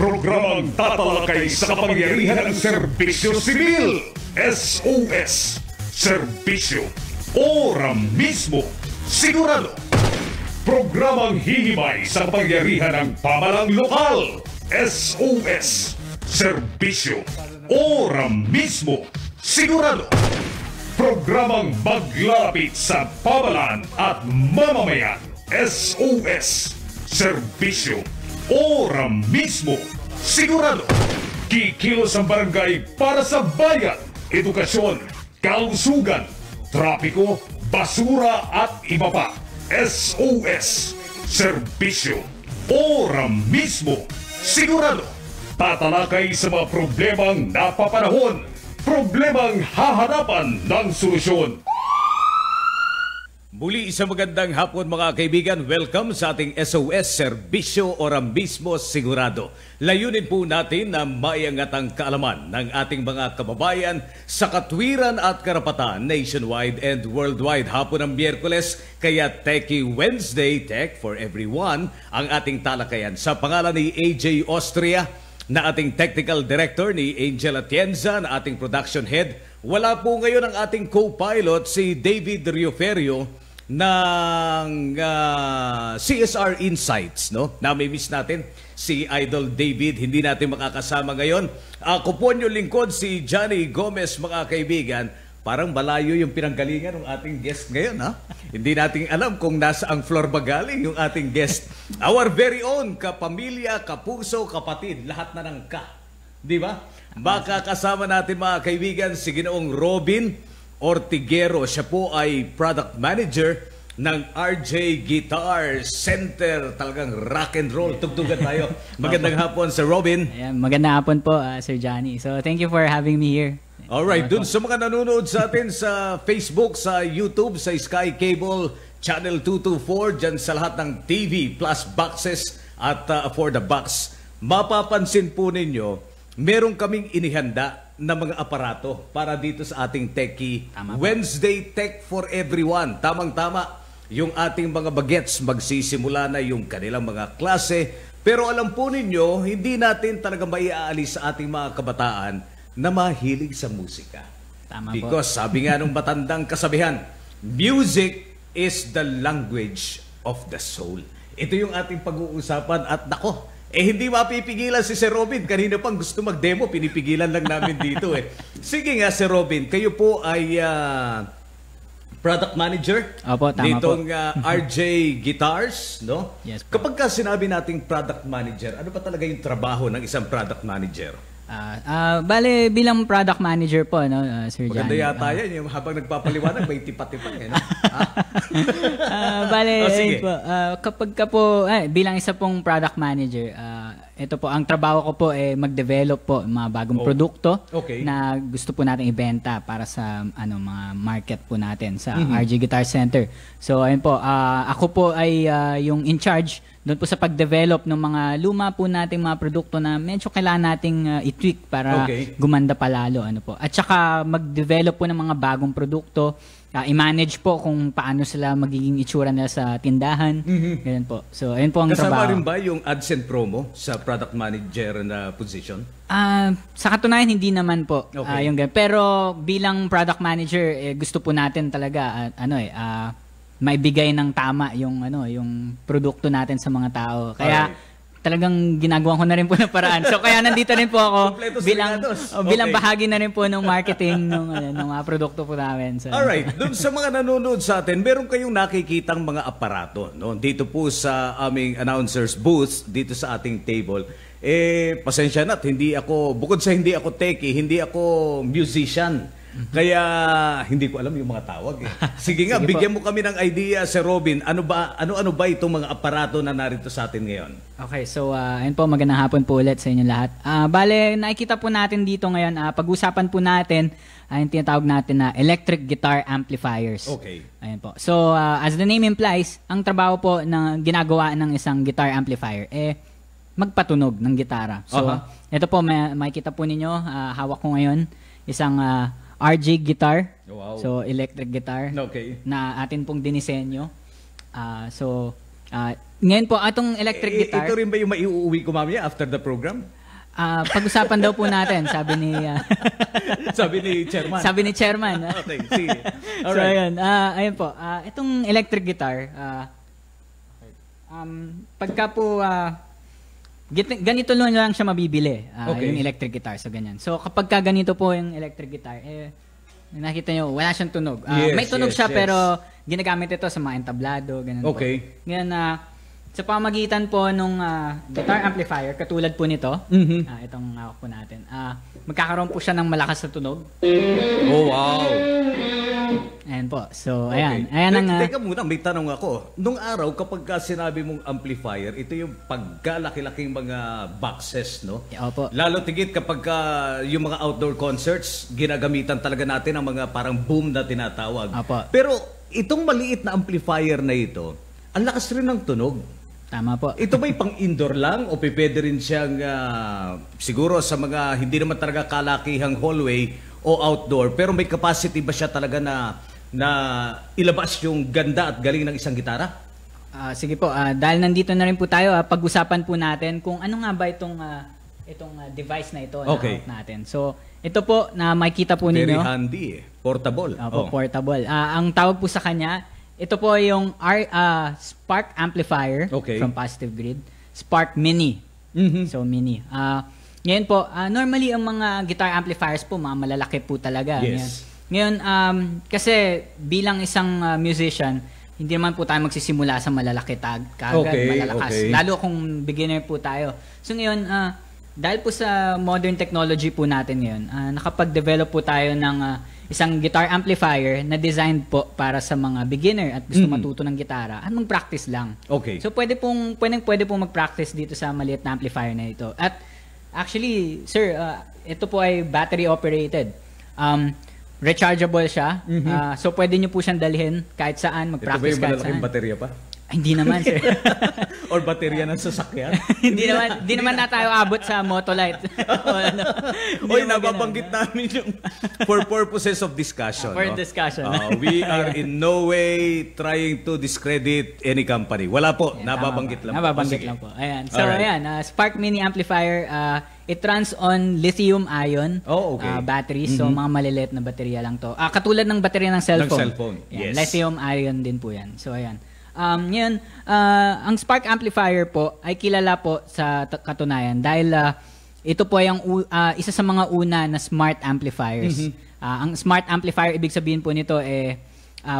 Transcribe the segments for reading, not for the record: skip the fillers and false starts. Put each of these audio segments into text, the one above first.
Programang tatalakay sa kapangyarihan ng serbisyo sibil. SOS. Serbisyo. Ora mismo. Sigurado. Programang hihimay sa kapangyarihan ng pamalang lokal. SOS. Serbisyo. Ora mismo. Sigurado. Programang maglalapit sa pamalan at mamamayan. SOS. Serbisyo. Ora mismo. Sigurado. Kikilos ang barangay para sa bayan. Edukasyon, kalusugan, trapiko, basura at iba pa. SOS. Serbisyo. Ora mismo. Sigurado. Tatalakay sa mga problemang napapanahon. Problemang hahanapan ng solusyon. Muli isang magandang hapon mga kaibigan. Welcome sa ating SOS Serbisyo Ora Mismo Sigurado. Layunin po natin na maiangat ang kaalaman ng ating mga kababayan sa katwiran at karapatan nationwide and worldwide. Hapon ng Miyerkules, kaya Techie Wednesday, Tech for Everyone, ang ating talakayan. Sa pangalan ni AJ Austria, na ating technical director, ni Angel Atienza, na ating production head. Wala po ngayon ang ating co-pilot, si David Rioferio, ng CSR Insights, no? Nami-miss natin si Idol David, hindi natin makakasama ngayon. Ako po yung lingkod, si Johnny Gomez, mga kaibigan. Parang malayo yung pinanggalingan ng ating guest ngayon, ha? Hindi natin alam kung nasa ang floor ba galing yung ating guest. Our very own kapamilya, kapuso, kapatid, lahat na ng ka. Di ba? Makakasama natin mga kaibigan si Ginoong Robin Ortiguero. Siya po ay product manager ng RJ Guitar Center. Talagang rock and roll. Tugtugan tayo. Magandang hapon, Sir Robin. Ayan, magandang hapon po, Sir Johnny. So, thank you for having me here. Alright, dun sa mga nanonood sa atin sa Facebook, sa YouTube, sa Sky Cable, Channel 224, dyan sa lahat ng TV plus boxes at for the box, mapapansin po ninyo, meron kaming inihanda na mga aparato para dito sa ating Techie Wednesday Tech for Everyone. Tamang-tama, yung ating mga bagets magsisimula na yung kanilang mga klase. Pero alam po ninyo, hindi natin talaga maiaalis sa ating mga kabataan na mahilig sa musika. Tama Because po. sabi nga nung matandang kasabihan, music is the language of the soul. Ito yung ating pag-uusapan at nako, hindi mapipigilan si Sir Robin. Kanina pang gusto mag-demo, pinipigilan lang namin dito eh. Sige nga Sir Robin, kayo po ay product manager. Opo, tama ditong po. RJ Guitars, no? Yes po. Kapag ka sinabi nating product manager, ano ba talaga yung trabaho ng isang product manager? Bale, bilang product manager po, no, Sir Maganda Johnny. yata yan, yung habang nagpapaliwanag, may tipa-tipa eh, no? Bale, sige. po, kapag ka po, bilang isa pong product manager, ito po, ang trabaho ko po mag-develop po mga bagong produkto na gusto po natin ibenta para sa mga market po natin sa RJ Guitar Center. So, ayun po, ako po ay yung in charge doon po sa pag-develop ng mga luma po nating mga produkto na medyo kailangan nating i-tweak para gumanda palalo. At saka mag-develop po ng mga bagong produkto, i-manage po kung paano sila magiging itsura nila sa tindahan. Ganyan po. So, ayun po ang trabaho. Kasama rin ba yung ads and promo sa product manager na position? Sa katunayan, hindi naman po. Yung ganyan. Pero bilang product manager, gusto po natin talaga maibigay ng tama yung yung produkto natin sa mga tao. Kaya talagang ginagawa ko na rin po ng paraan. So kaya nandito rin po ako bilang bahagi na rin po ng marketing ng mga produkto po namin. So, alright, doon sa mga nanonood sa atin, meron kayong nakikitang mga aparato, no? Dito po sa aming announcers booth, dito sa ating table. Pasensya na, bukod sa hindi ako techie, hindi ako musician. Kaya hindi ko alam yung mga tawag eh. Sige nga, bigyan mo kami ng idea, Sir Robin. Ano ba itong mga aparato na narito sa atin ngayon? Okay, so ayun po, magandang hapon po ulit sa inyo lahat. Bale, nakikita po natin dito ngayon, pag-usapan po natin yung tinatawag natin na electric guitar amplifiers. Okay. Ayun po. So, as the name implies, ang trabaho po na ginagawa ng isang guitar amplifier magpatunog ng gitara. So, ito po, makikita po ninyo, hawak ko ngayon, isang RJ guitar. Wow. So, electric guitar. Okay. Na atin pong dinisenyo. So, Ngayon po, itong electric guitar... Ito rin ba yung maiuuwi ko mamaya after the program? Pag-usapan daw po natin, sabi ni... sabi ni Chairman. Sabi ni Chairman. Okay, sige. So, ayun po. Itong electric guitar, pagka po... ganito lang siya mabibili, yung electric guitar. So, ganyan. So, kapag ka ganito po yung electric guitar, nakita nyo, wala siyang tunog. May tunog siya, pero ginagamit ito sa mga entablado, ganun po. Ngayon, sa pamagitan po nung guitar amplifier, katulad po nito, itong hawak po natin, magkakaroon po siya ng malakas na tunog. Oh, wow! Ayan po. So, ayan. Ayan ang... Teka muna, may tanong ako. Nung araw, kapag sinabi mong amplifier, ito yung pagkalaki-laking mga boxes, no? Opo. Lalo tigit kapag yung mga outdoor concerts, ginagamitan talaga natin ang mga parang boom na tinatawag. Opo. Pero itong maliit na amplifier na ito, ang lakas rin ng tunog. Tama po. Ito ba'y pang-indoor lang o pwede rin siyang siguro sa mga hindi naman talaga kalakihang hallway o outdoor, pero may capacity ba siya talaga na ilabas yung ganda at galing ng isang gitara? Sige po, dahil nandito na rin po tayo, pag-usapan po natin kung ano nga ba itong device na ito na hawak natin. So, ito po na makikita po ninyo. Very handy Portable. Portable. Ang tawag po sa kanya, ito po yung Spark Amplifier from Positive Grid. Spark Mini. So, Mini. Ngayon po, normally ang mga guitar amplifiers po, mga malalaki po talaga. Yes. Ngayon, kasi bilang isang musician, hindi naman po tayo magsisimula sa malalaki kagad, malalakas. Lalo kung beginner po tayo. So ngayon, dahil po sa modern technology po natin ngayon, nakapag-develop po tayo ng isang guitar amplifier na designed po para sa mga beginner at gusto matuto ng gitara at mag-practice lang. So pwede pong mag-practice dito sa maliit na amplifier na ito. At actually, sir, ito po ay battery operated. Rechargeable siya. So pwede niyo po siyang dalhin kahit saan, mag-practice kahit saan. Ito ba yung malalaking baterya pa? Hindi naman, sir. Or baterya ng sasakyan? Hindi naman na tayo abot sa Motolite. Oy, nababanggit namin yung for purposes of discussion. Discussion. We are in no way trying to discredit any company. Wala po. Nababanggit lang po. Nababanggit lang po. Ayan. So, ayan. Spark Mini Amplifier, it runs on lithium-ion batteries. So, mga maliliit na baterya lang to. Katulad ng baterya ng cellphone. Yes. Lithium-ion din po yan. So, ayan. Ngayon, ang Spark Amplifier po ay kilala po sa katunayan dahil ito po ay isa sa mga una na smart amplifiers. Ang smart amplifier, ibig sabihin po nito,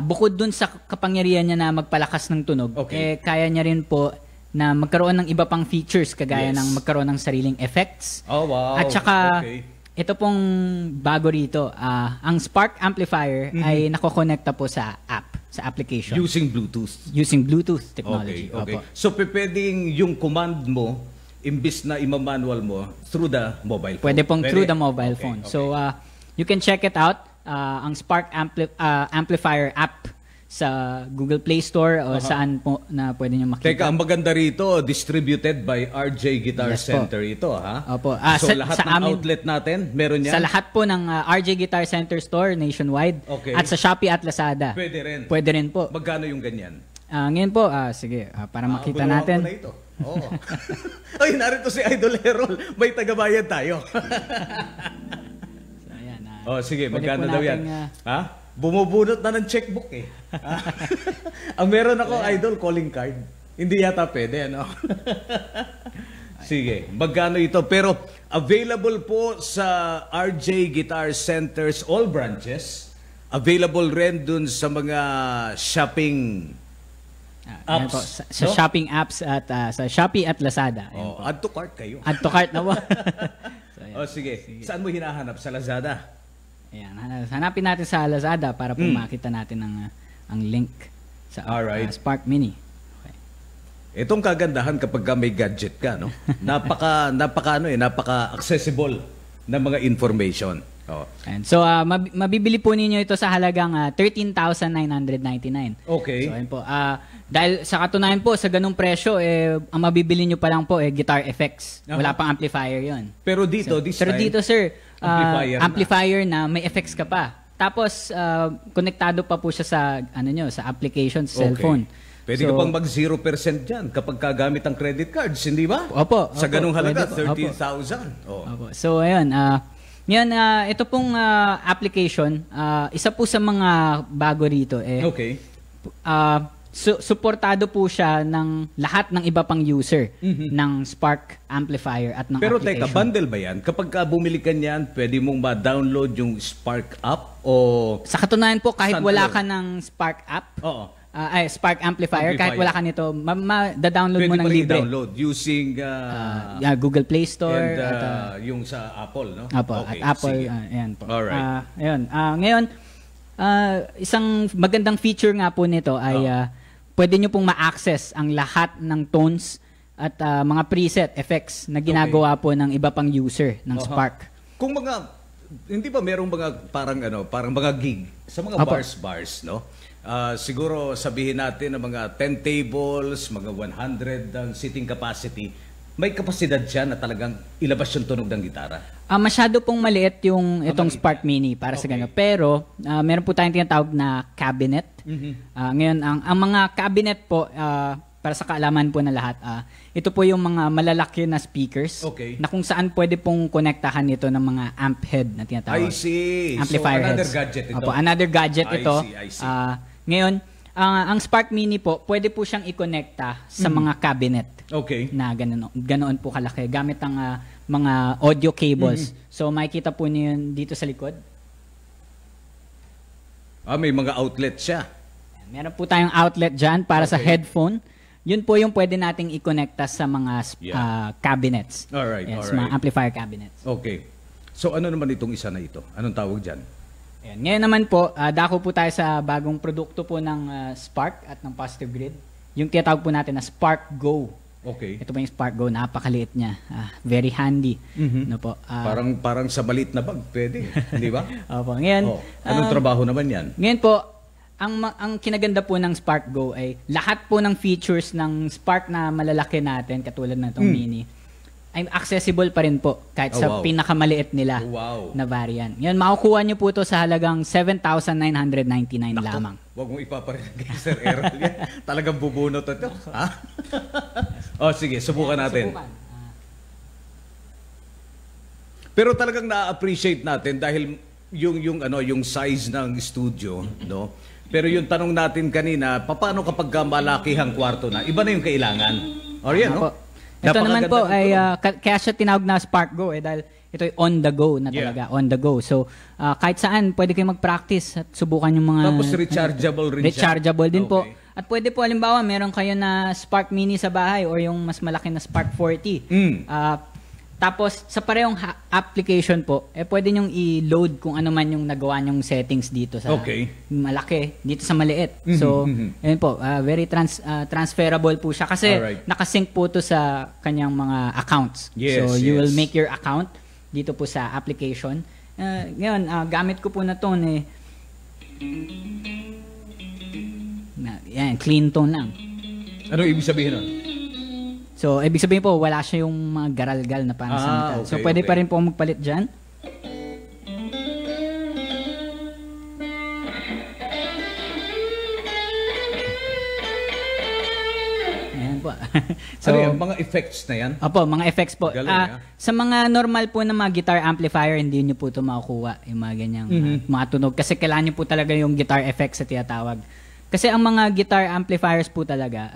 bukod dun sa kapangyarihan niya na magpalakas ng tunog, kaya niya rin po na magkaroon ng iba pang features kagaya ng magkaroon ng sariling effects. Oh, wow. At saka, ito pong bago rito, ang Spark Amplifier ay nakokonekta po sa app, sa application. Using Bluetooth. Using Bluetooth technology. So, pwedeng yung command mo, imbis na ima-manual mo, through the mobile phone. Pwede pong through the mobile phone. So, you can check it out. Ang Spark Amplifier app sa Google Play Store o saan po na pwede nyo makita. Teka, ang maganda rito, distributed by RJ Guitar Center ito, ha? Opo. So, lahat ng outlet natin, meron yan? Sa lahat po ng RJ Guitar Center store nationwide at sa Shopee at Lazada. Pwede rin? Pwede rin po. Magkano yung ganyan? Ngayon po, sige, para makita natin. Ko na ito. Ay, narito si Idol Herol. May tagabayad tayo. So, ayan. Sige, magkano daw yan? Bumubunot na ng checkbook Ang meron ako, Idol, calling card. Hindi yata pwede, ano? Sige, magkano ito? Pero available po sa RJ Guitar Centers, all branches. Available rin dun sa mga shopping apps. Po, sa shopping apps at sa Shopee at Lazada. Add to cart kayo. Add to cart na po. Sige. Saan mo hinahanap? Sa Lazada? Ayan, hanapin natin sa Lazada para po makita natin ang link sa Spark Mini. Itong kagandahan kapag may gadget ka, no? Napaka-accessible na mga information. And so mabibili po ninyo ito sa halagang 13,999. Okay. So ayun po. Dahil sa katunayan po sa ganung presyo ang mabibili niyo pa lang po guitar effects. Wala pang amplifier 'yon. Pero dito dito sir, amplifier na may effects ka pa. Tapos konektado pa po siya sa sa application sa cellphone. Pwede ka pang mag 0% dyan kapag kagamit ang credit cards, hindi ba? Opo. Sa ganung halaga, pwede po. 13,000. Oh. Opo. So, ayun. Ngayon, ito pong application, isa po sa mga bago rito. Okay. Suportado po siya ng lahat ng iba pang user ng Spark amplifier at ng Pero application. teka, bundle ba yan? Kapag bumili ka niyan, pwede mong ma-download yung Spark app o... Sa katunayan po, kahit Standalone? wala ka ng Spark app, Spark amplifier, kahit wala ka nito, da-download mo ng libre. download using Google Play Store. and yung sa Apple, no? Apo, Okay, at Apple, sige. ayan po. Alright. Ngayon, isang magandang feature nga po nito ay pwede nyo pong ma-access ang lahat ng tones at mga preset effects na ginagawa po ng iba pang user ng Spark. Kung hindi ba merong mga parang mga gig sa mga bars, no? Siguro sabihin natin na mga 10 tables, mga 100 ang seating capacity, may kapasidad siya na talagang ilabas yung tunog ng gitara. Masyado pong maliit yung itong Spark Mini para sa gano'n. Pero meron po tayong tinatawag na cabinet. Ngayon, ang mga cabinet po, para sa kaalaman po na lahat, ito po yung mga malalaki na speakers na kung saan pwede pong konektahan ito ng mga amp head na tinatawag. I see. Amplifier so, another heads. gadget ito. Opo, another gadget ito. I see. Ngayon, ang Spark Mini po, pwede po siyang i-connecta sa mga cabinet. Okay. Na ganoon po kalaki. Gamit ang mga audio cables. So, makikita po niyo yun dito sa likod. May mga outlet siya. Meron po tayong outlet dyan para sa headphone. Yun po yung pwede nating i-connecta sa mga cabinets. Alright, Sa mga amplifier cabinets. Okay. So, ano naman itong isa na ito? Anong tawag dyan? Ayan. Ngayon naman po, dako po tayo sa bagong produkto po ng Spark at ng Positive Grid. Yung tinatawag po natin na Spark Go. Okay. Ito po yung Spark Go, napakaliit niya. Very handy. No po. Parang sa maliit na bag, pwede. Hindi ba? Opo. Ngayon, anong trabaho naman yan? Ngayon po, ang kinaganda po ng Spark Go ay lahat po ng features ng Spark na malalaki natin, katulad na itong Mini, ay accessible pa rin po kahit sa pinakamaliit nila na variant. Yan, makukuha nyo po ito sa halagang 7,999 lamang. Huwag mong ipaparinig kay Sir Errol yan. Talagang bubunot ito. Ha? Sige, subukan natin. Pero talagang na-appreciate natin dahil yung size ng studio, no? Pero yung tanong natin kanina, paano kapag malakihang kwarto na? Iba na yung kailangan. Or yan, no? Ito naman po ay kaya siya tinawag na Spark Go dahil ito ay on the go na talaga, on the go. So kahit saan pwede kayo mag-practice at subukan yung mga tapos rechargeable rin siya. Rechargeable din po. At pwede po halimbawa meron kayo na Spark Mini sa bahay or yung mas malaki na Spark 40. Tapos sa parehong application po, pwede nyong i-load kung ano man yung nagawa nyong settings dito sa malaki, dito sa maliit. So, yun po, very transferable po siya kasi nakasync po to sa kanyang mga accounts. So, you will make your account dito po sa application. Ngayon, gamit ko po na tone yan, clean tone lang. Ano ibig sabihin nun? So, ibig sabihin po, wala siya yung mga garalgal na parang sa metal. So, pwede pa rin po magpalit dyan. Ayan po. So, mga effects na yan? Opo, mga effects po. Sa mga normal po na mga guitar amplifier, hindi nyo po ito makukuha. Yung mga ganyang mga tunog. Kasi kailangan nyo po talaga yung guitar effects sa tinatawag. Kasi ang mga guitar amplifiers po talaga,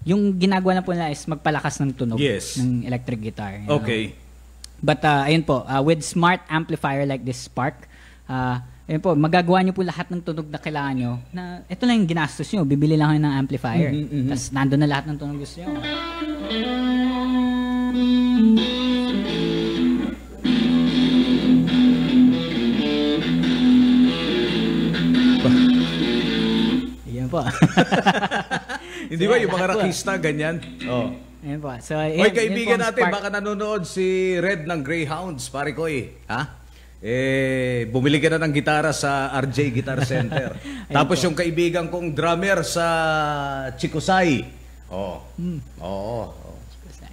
yung ginagawa na po nila is magpalakas ng tunog ng electric guitar. Okay. But ayun po, with smart amplifier like this Spark, ayun po, magagawa nyo po lahat ng tunog na kailangan nyo na ito lang yung ginastos nyo, bibili lang kayo ng amplifier. Tapos nandun na lahat ng tunog gusto nyo. Ayan po. Hindi ba yung mga rakista ganyan? Ayan po. So, oy, kaibigan natin, baka nanonood si Red ng Greyhounds, pare ko bumili ka na ng gitara sa RJ Guitar Center. Tapos yung kaibigan kong drummer sa Chikusay.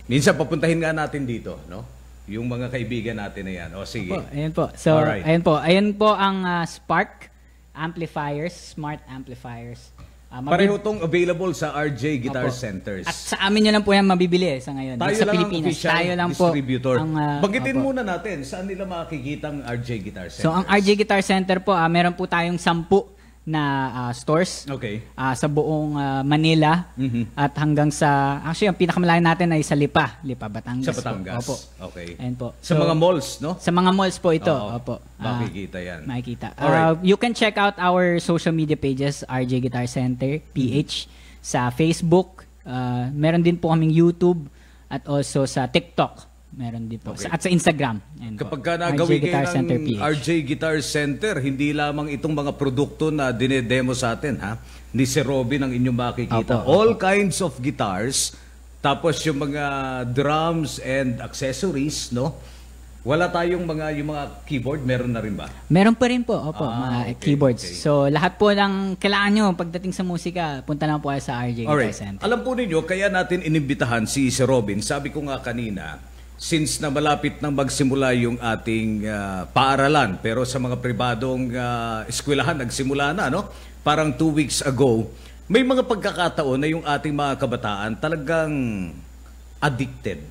Minsan papuntahin nga natin dito, no? Yung mga kaibigan natin na yan. Sige. Ayan po. So, ayan po ang Spark amplifiers, smart amplifiers. Pareho tong available sa RJ Guitar Centers. At sa amin nyo lang po yan mabibili sa ngayon. Tayo sa lang Pilipinas. Tayo lang po distributor. Banggitin muna natin, saan nila makikita ang RJ Guitar Centers? So, ang RJ Guitar Center po, meron po tayong 10 na stores sa buong Manila at hanggang sa, actually, ang pinakamalayo natin ay sa Lipa, Batangas. Sa Batangas. Opo. Okay. Ayan po. Sa mga malls, no? Sa mga malls po ito. Opo. Makikita yan. Makikita. Alright. You can check out our social media pages, RJ Guitar Center, PH, sa Facebook. Meron din po kaming YouTube at also sa TikTok. Meron din po. At sa Instagram. Kapag ka nagawin kayo ng RJ Guitar Center, hindi lamang itong mga produkto na dinedemo sa atin, ha? Ni si Robin ang inyong makikita. All kinds of guitars, tapos yung mga drums and accessories, no? Wala tayong yung mga keyboard, meron na rin ba? Meron pa rin po, mga keyboards. Okay. So, lahat po ng kailangan nyo pagdating sa musika, punta lang po kayo sa RJ Guitar Center. Alam po ninyo, kaya natin inimbitahan si Robin. Sabi ko nga kanina, since na malapit nang magsimula yung ating paaralan, pero sa mga pribadong eskwelahan nagsimula na, no? Parang 2 weeks ago, may mga pagkakataon na yung ating mga kabataan talagang addicted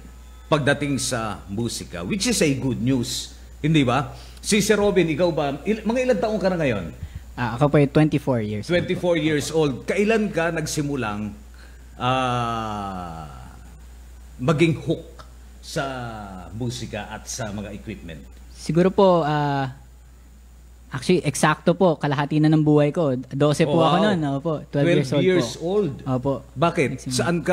pagdating sa musika, which is a good news. Hindi ba? Si Robin, ikaw ba, mga ilang taong ka na ngayon? Ako po ay 24 years. 24 years old. Kailan ka nagsimulang maging hook sa musika at sa mga equipment? Siguro po, actually, eksakto po, kalahati na ng buhay ko. 12 po ako noon. Opo, 12 years old. Opo. Bakit? Saan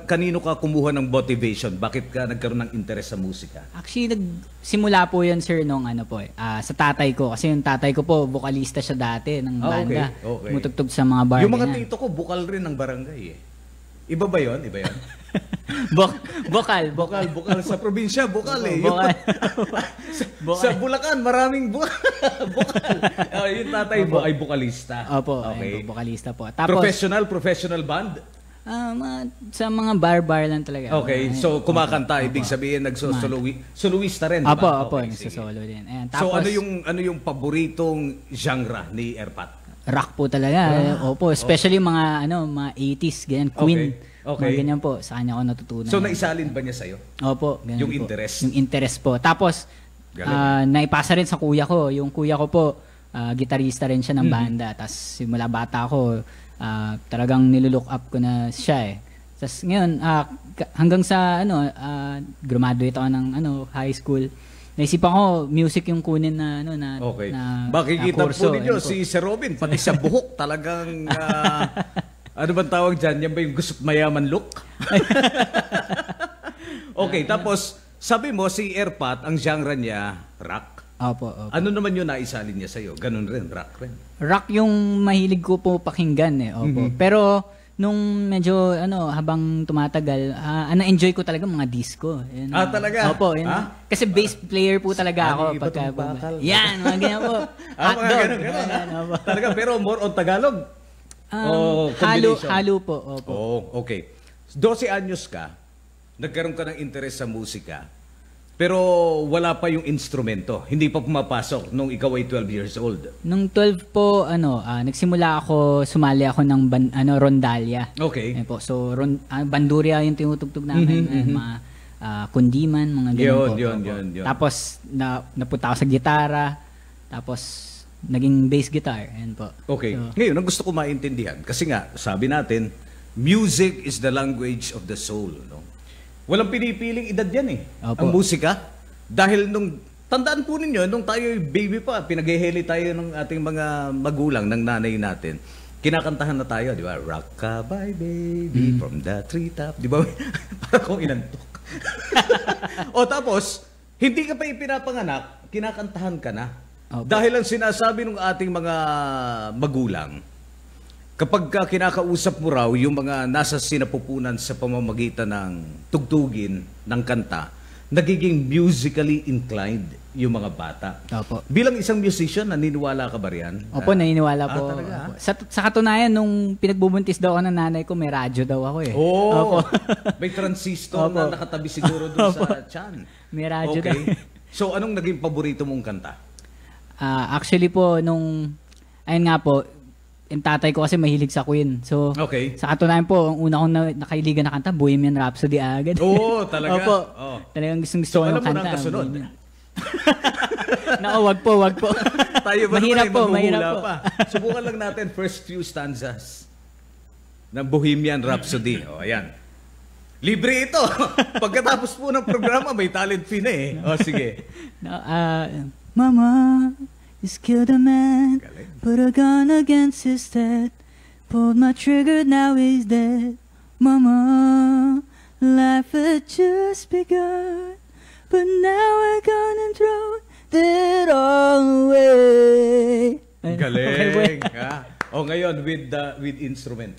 kanino ka kumuha ng motivation? Bakit ka nagkaroon ng interest sa musika? Actually, nagsimula po yan, sir, nung sa tatay ko. Kasi yung tatay ko po, vokalista siya dati ng banda. Okay. Tumutugtog sa mga bar. Yung mga tito ko, bukal rin ng barangay eh. Iba ba yun? Bukal sa probinsya, bukal eh. Bukal. Sa Bulacan, maraming bukal. Yung tatay mo ay bukalista. Opo, bukalista po. Tapos, professional band? sa mga bar lang talaga. Okay, so kumakanta, ibig sabihin soloista rin, Opo, nagsosolo din. Ayan, tapos, so ano yung paboritong genre ni Erpat? Rock po talaga. Opo, especially mga 80s, ganyan, Queen. Mga ganyan po, sa kanya ako natutunan. So naisalin ba niya sa'yo? Opo, ganyan yung po. Interest? Yung interest po. Tapos, naipasa rin sa kuya ko. Yung kuya ko po, gitarista rin siya ng banda. Tapos simula bata ako, talagang nilulook up ko na siya eh. Tapos ngayon, hanggang sa graduate ako ng high school, naisipan ko, music yung kunin na makikita kurso. Po ninyo, si Robin, pati sa buhok, talagang, ano bang tawag dyan? Yan ba yung gusto mayaman look? Okay, tapos, sabi mo, si Erpat, ang genre niya, rock. Opo. Ano naman yung naisalin niya sa'yo? Ganun rin, rock rin. Rock yung mahilig ko po pakinggan eh. Opo. Pero, nung medyo habang tumatagal, na-enjoy ko talaga mga disco. Yan, talaga? Opo. Kasi bass player po talaga ako. Yan, mga ganyan po. Hotdog. Ganun. Talaga, pero more on Tagalog? Halo po. Opo. Okay. 12 anyos ka, nagkaroon ka ng interest sa musika, pero wala pa yung instrumento. Hindi pa pumapasok nung ikaw ay 12 years old. Nung 12 po, nagsimula ako, sumali ako ng rondalya. Okay. Po. So, bandurya yung tinutugtog namin. Mga kundiman, mga ganun po. Yun. Tapos, napunta ako sa gitara. Tapos, naging bass guitar. Ayan po. Okay. So, ngayon, ang gusto ko maintindihan, kasi nga, sabi natin, music is the language of the soul. No? Walang pinipiling edad yan eh. Opo. Ang musika. Dahil tandaan po ninyo, nung tayo baby pa, pinaghihili tayo ng ating mga magulang, ng nanay natin. Kinakantahan na tayo, di ba? Rockabye baby from the treetop. Di ba? Para kong inantok. Tapos, hindi ka pa ipinapanganak, kinakantahan ka na. Opo. Dahil ang sinasabi ng ating mga magulang, kapag kinakausap mo raw yung mga nasa sinapupunan sa pamamagitan ng tugtugin ng kanta, nagiging musically inclined yung mga bata. Opo. Bilang isang musician, naniniwala ka ba riyan? Opo, naniniwala po. Talaga? Sa katunayan, nung pinagbubuntis daw ako ng nanay ko, may radyo daw ako eh. Opo. May transistor na nakatabi siguro doon sa tiyan. May radyo daw. So, anong naging paborito mong kanta? Actually po, ayun nga po, yung tatay ko kasi mahilig sa Queen. So, sa katunayan po, ang una kong nakailigan na kanta, Bohemian Rhapsody agad. Oo, talaga? Opo. Talagang gusto ko yung kanta. So, alam mo na ang kasunod? Nako, wag po. Tayo ba mahirap po. Pa. Subukan lang natin first few stanzas ng Bohemian Rhapsody. Ayan. Libre ito. Pagkatapos po ng programa, may talent fee na eh. Sige. Mama just killed a man, put a gun against his head, pulled my trigger, now he's dead. Mama, life had just begun, but now we're gonna throw it all away. Galing. Ngayon with instrument.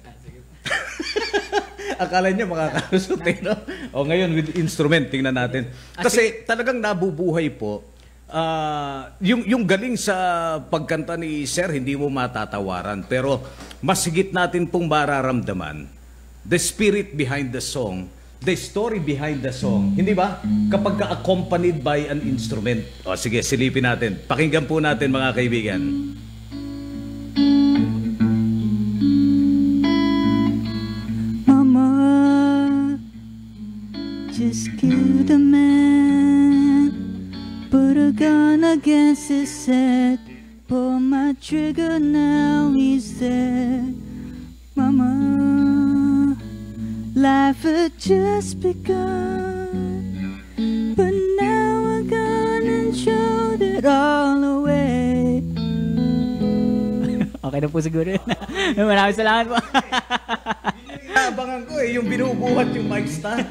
Akala niya makakalusot eh, no? Ngayon with instrument, tingnan natin. Kasi talagang nabubuhay po. Yung galing sa pagkanta ni Sir, hindi mo matatawaran. Pero mas higit natin pong mararamdaman the spirit behind the song, the story behind the song. Hindi ba? Kapag accompanied by an instrument. Sige, silipin natin. Pakinggan po natin, mga kaibigan. Just killed a man, put a gun against his head, pull my trigger, now he's dead. Mama, life had just begun, but now we're gonna throw it all away. Okay na po siguro yun. Maraming salamat po. Abangan ko yung binubuhat yung mic stand.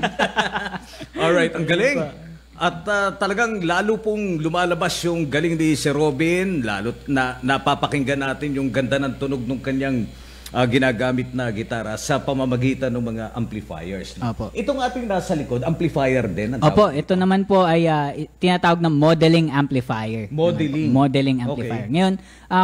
Alright, ang galing. At talagang lalo pong lumalabas yung galing ni Sir Robin, lalo na napapakinggan natin yung ganda ng tunog ng kanyang ginagamit na gitara sa pamamagitan ng mga amplifiers. Opo. Itong ating nasa likod, amplifier din. Opo, ito naman po ay tinatawag na modeling amplifier. Modeling amplifier. Okay. Ngayon,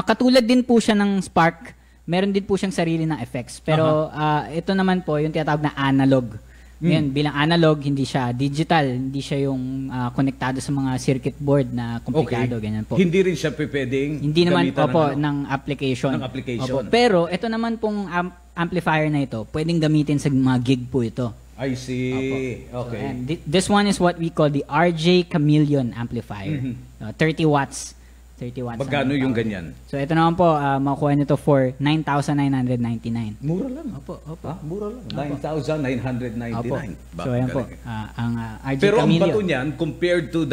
katulad din po siya ng Spark. Meron din po siyang sarili ng effects. Pero ito naman po, yung tinatawag na analog. Ngayon, bilang analog, hindi siya digital. Hindi siya yung konektado sa mga circuit board na komplikado. Ganyan po. Hindi rin siya pwedeng hindi naman ng application. Opo. Pero ito naman pong amplifier na ito, pwedeng gamitin sa mga gig po ito. I see. Opo. Okay. So, this one is what we call the RJ Chameleon amplifier. 30 watts. 30 watts. Magkano yung ganyan? So ito naman po, makukuha nito for 9,999. Mura lang. Opo. Mura lang. 9,999. So ayan po, ang RJ Pero Chameleon. ang bato niyan, compared to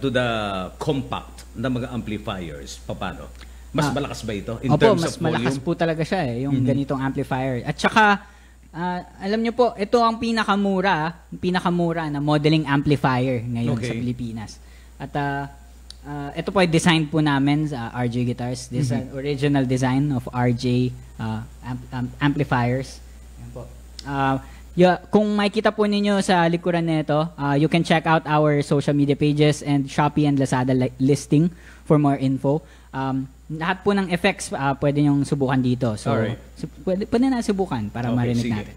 the compact na mga amplifiers, paano? Mas malakas ba ito? In terms mas of volume? malakas po talaga siya yung ganitong amplifier. At saka, alam nyo po, ito ang pinakamura na modeling amplifier ngayon sa Pilipinas. At ito po ay design po namin sa RJ Guitars. This is an original design of RJ amplifiers. Yan po. Kung makikita po ninyo sa likuran nito, you can check out our social media pages and Shopee and Lazada listing for more info. Lahat po ng effects pwede nyong subukan dito. So, pwede na subukan para marinig natin.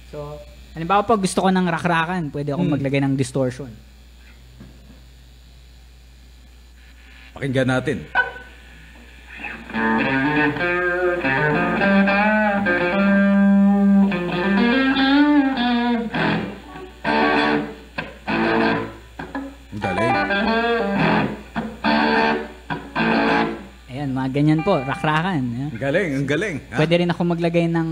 So, halimbawa po gusto ko ng rakrakan, pwede akong maglagay ng distortion. Pakinggan natin. Galing. Ayan, mga ganyan po, rakrakan. Ang galing. Pwede rin ako maglagay ng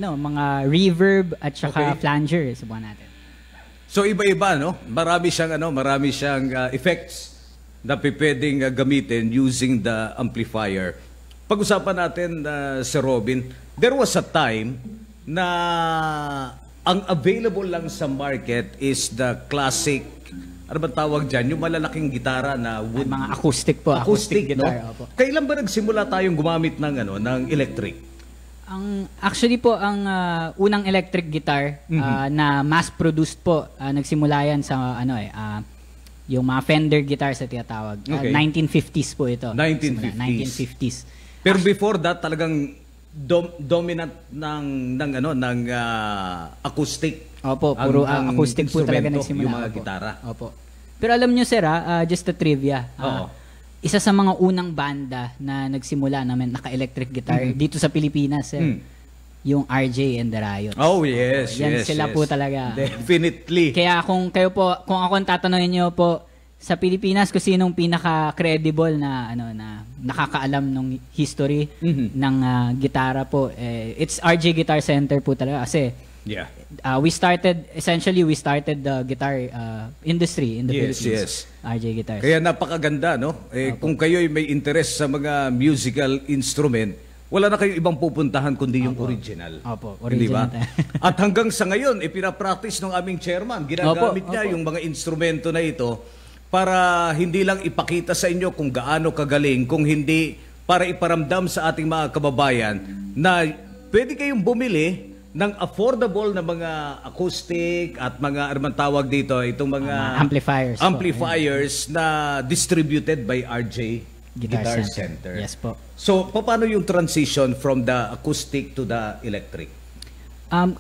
mga reverb at saka flanger. Subukan natin. So iba-iba, no? Marami siyang effects na pwedeng gamitin using the amplifier. Pag-usapan natin, Sir Robin, there was a time na ang available lang sa market is the classic, ano ba tawag dyan? Yung malalaking gitara na wood. Mga acoustic po. Acoustic guitar. No? Kailan ba nagsimula tayong gumamit ng electric? Actually po, ang unang electric guitar na mass-produced po, nagsimula yan sa yung mga Fender guitars na tinatawag. 1950s po ito. 1950s. Pero before that, talagang dominant ng acoustic. Opo, puro acoustic po talaga nagsimula. Yung mga gitara. Opo. Pero alam nyo, sir, just a trivia. isa sa mga unang banda na nagsimula namin naka-electric guitar dito sa Pilipinas, yung RJ and the Riot. Oh, yes, yan yes. sila po talaga. Definitely. Kaya kung ako ang tatanungin niyo po sa Pilipinas kung sinong pinaka-credible na nakakaalam ng history ng gitara po, it's RJ Guitar Center po talaga kasi we started the guitar industry in the Philippines. RJ Guitars. Kaya napakaganda, no? Kung kayo'y may interest sa mga musical instrument, wala na kayong ibang pupuntahan kundi yung original. Original. Diba? At hanggang sa ngayon, pinapractice ng aming chairman. Ginagamit niya yung mga instrumento na ito para hindi lang ipakita sa inyo kung gaano kagaling, kung hindi para iparamdam sa ating mga kababayan na pwede kayong bumili ng affordable na mga acoustic at mga ano man tawag dito, itong mga amplifiers na distributed by RJ Guitar Center. Yes po. So, paano yung transition from the acoustic to the electric?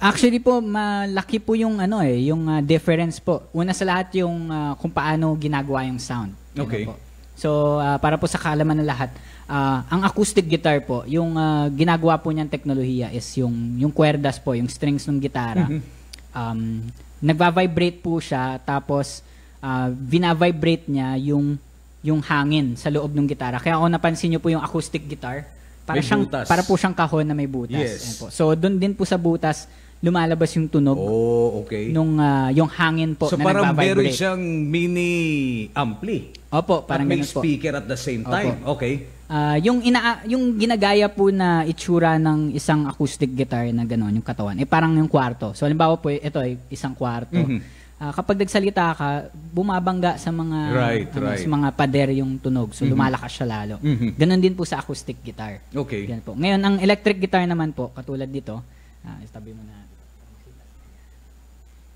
Actually po, malaki po yung yung difference po. Una sa lahat yung kung paano ginagawa yung sound. Okay. Po. So, para po sa kaalaman ng lahat, ang acoustic guitar po, yung ginagawa po niyang teknolohiya is yung kwerdas po, yung strings ng gitara. Nagva-vibrate po siya, tapos vina-vibrate niya yung hangin sa loob ng gitara. Kaya kung napansin niyo po yung acoustic guitar, para po siyang kahon na may butas. Yes. Po. So doon din po sa butas lumalabas yung tunog. Oh, okay. Nung yung hangin po so, na parang nagba-vibrate. meron siyang mini ampli. Opo, parang may ganun po. speaker at the same time. Opo. Okay. Yung ginagaya po na itsura ng isang acoustic guitar na gano'n, yung katawan, parang yung kwarto. So halimbawa po, ito ay isang kwarto. Kapag nagsalita ka, bumabangga sa mga sa mga pader yung tunog. So lumalakas siya lalo. Ganon din po sa acoustic guitar. Okay. Yan po. Ngayon, ang electric guitar naman po, katulad dito, istabi mo na.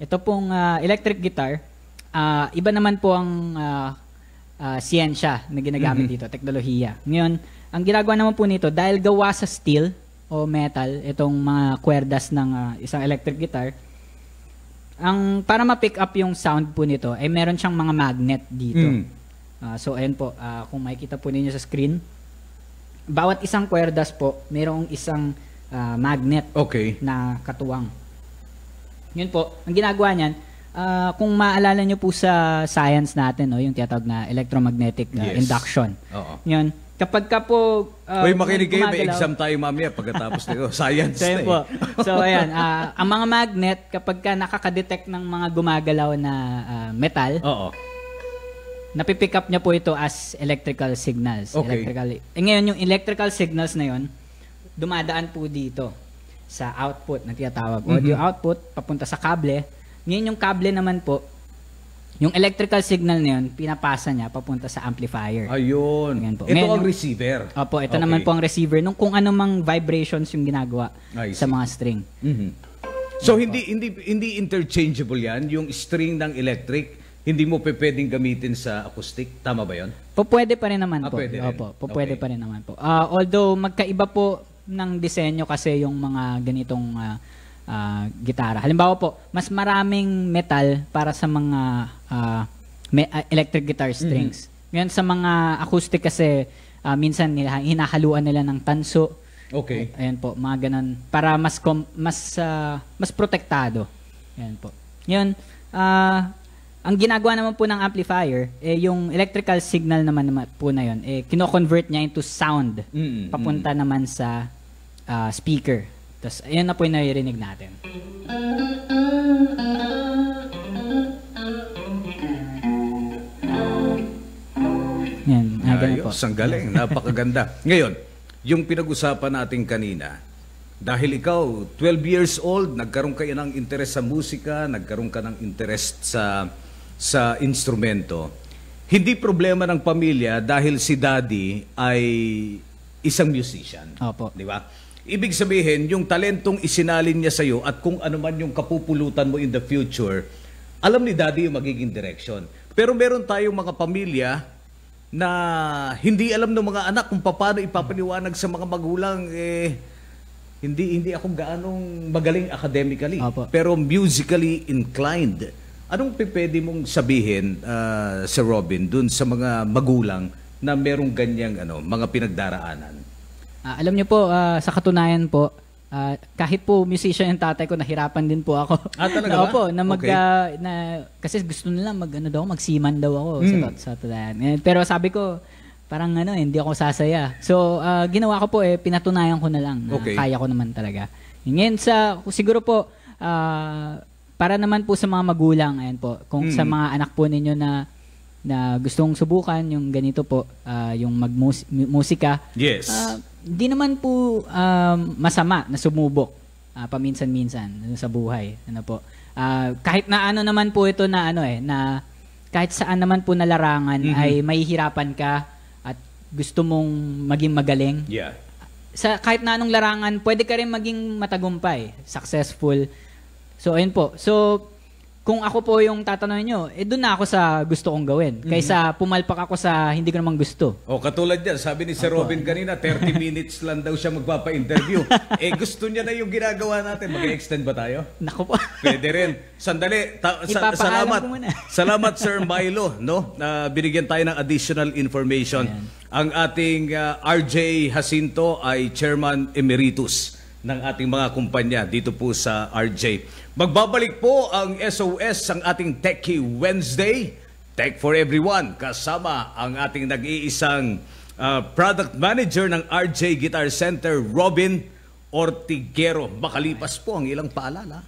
Ito pong electric guitar, iba naman po ang siyensya na ginagamit dito, teknolohiya. Ngayon, ang ginagawa naman po nito, dahil gawa sa steel o metal, itong mga kwerdas ng isang electric guitar, para ma-pick up yung sound po nito, ay meron siyang mga magnet dito. So, ayan po, kung makikita po ninyo sa screen, bawat isang kwerdas po, mayroong isang magnet na katuwang. Yun po, ang ginagawa niyan, kung maalala nyo po sa science natin, yung tinatawag na electromagnetic induction. Yun, kapag ka po makinig kayo, may exam tayo mamaya pagkatapos nito. Science na po. So, ayan, ang mga magnet, kapag ka nakaka-detect ng mga gumagalaw na metal, napipick up niya po ito as electrical signals. Ngayon, yung electrical signals na yon dumadaan po dito sa output na tinatawag. Audio output, papunta sa kable. Ngayon, yung kable naman po, yung electrical signal na yun, pinapasa niya papunta sa amplifier. Ayun. Po. Ito ngayon, ang receiver. Opo, ito naman po ang receiver nung kung anumang vibrations yung ginagawa sa mga string. So, hindi interchangeable yan, yung string ng electric, hindi mo pwedeng gamitin sa acoustic. Tama ba yun? Pwede pa rin naman po. Pwede rin. Opo, pwede pa rin naman po. Although, magkaiba po ng disenyo kasi yung mga ganitong gitara. Halimbawa po, mas maraming metal para sa mga electric guitar strings. Ngayon sa mga acoustic kasi minsan hinahaluan nila ng tanso. Ayan po, mga ganun para mas protektado. Ayan po. Ngayon, ang ginagawa naman po ng amplifier, yung electrical signal naman po na yun, kino-convert niya into sound. Papunta naman sa speaker. Tapos, ayan na po yung naririnig natin. Yan, ayos, ang galing. Napakaganda. Ngayon, yung pinag-usapan natin kanina, dahil ikaw, 12 years old, nagkaroon ka ng interest sa musika, nagkaroon ka ng interest sa instrumento. Hindi problema ng pamilya dahil si daddy ay isang musician. Opo. Di ba? Ibig sabihin, yung talentong isinalin niya sa'yo at kung ano man yung kapupulutan mo in the future, alam ni daddy yung magiging direction. Pero meron tayong mga pamilya na hindi alam ng mga anak kung paano ipapaliwanag sa mga magulang, hindi ako gaanong magaling academically, pero musically inclined. Anong pwede mong sabihin, Sir Robin, dun sa mga magulang na merong ganyang mga pinagdaraanan? Alam niyo po, sa katunayan po, kahit po musician yung tatay ko, nahirapan din po ako. Talaga ba? Opo, kasi gusto nila magsiman daw ako sa totoo. Pero sabi ko, parang hindi ako sasaya. So, ginawa ko po pinatunayan ko na lang na kaya ko naman talaga. Ngayon siguro po, para naman po sa mga magulang, ayan po, kung sa mga anak po ninyo na gustong subukan yung ganito po, yung magmusika. Yes. Di naman po masama na sumubok paminsan-minsan sa buhay. Kahit na naman po ito na na kahit saan naman po na larangan ay mahihirapan ka at gusto mong maging magaling. Yeah. Kahit na anong larangan, pwede ka rin maging matagumpay, successful. So ayun po. So kung ako po yung tatanungin nyo, doon na ako sa gusto kong gawin. Kaysa pumalpak ako sa hindi ko namang gusto. Katulad yan, sabi ni Sir Robin kanina, 30 minutes lang daw siya magpapa-interview. Gusto niya na yung ginagawa natin. Mag-extend ba tayo? Naku po. Pwede rin. Sandali. Salamat Sir Milo, no? Na binigyan tayo ng additional information. Ayan. Ang ating RJ Jacinto ay Chairman Emeritus ng ating mga kumpanya dito po sa RJ. Magbabalik po ang SOS, ang ating Techie Wednesday, Tech for Everyone, kasama ang ating nag-iisang product manager ng RJ Guitar Center, Robin Ortiguero. Makalipas po ang ilang paalala.